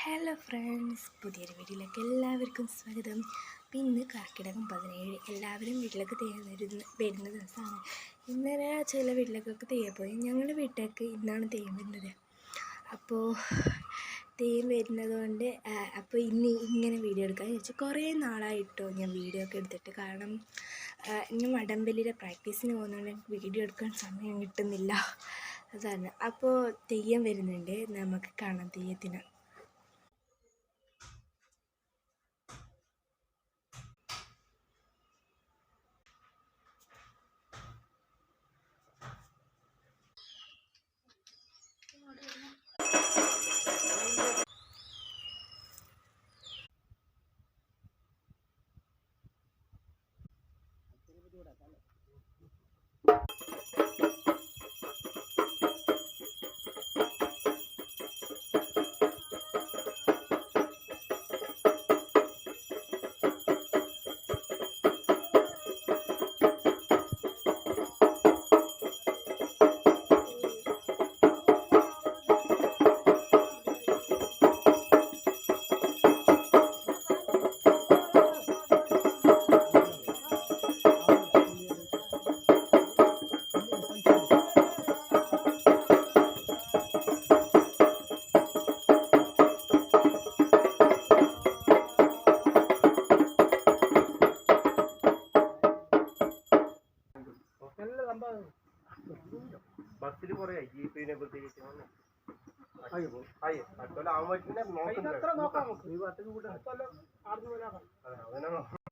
Hello friends, പുതിയൊരു വീഡിയോയിലേക്ക് എല്ലാവർക്കും സ്വാഗതം. ഇന്ന് കർക്കിടകം 17 എല്ലാവരും വീട്ടിലേക്ക് തെയ്യം വരുന്ന ദിവസമാണ്. ഇന്നലെ ചില വീട്ടിലേക്കൊക്കെ തെയ്യം പോയി. ഞങ്ങളുടെ വീട്ടിലേക്ക് ഇന്നാണ് തെയ്യം വരുന്നത്. അപ്പോൾ തെയ്യം വരുന്നത് കൊണ്ട് ഇന്ന് ഇങ്ങനെ വീഡിയോ എടുക്കാമെന്ന് വെച്ചാൽ കുറേ നാളായിട്ടോ ഞാൻ വീഡിയോ ഒക്കെ എടുത്തിട്ട്. കാരണം ഞാൻ വടംവലിയുടെ പ്രാക്ടീസിന് പോകുന്നതുകൊണ്ട് വീഡിയോ എടുക്കാൻ സമയം കിട്ടുന്നില്ല. അതാണ്. അപ്പോൾ തെയ്യം വരുന്നുണ്ട്, നമുക്ക് കാണാം തെയ്യത്തിന്. ബസ്സിൽ കുറേ ജീപ്പിനെ പ്രത്യേകിച്ച് അടുത്തോലെ ആവുമ്പോഴത്തേനെ നോക്കാം.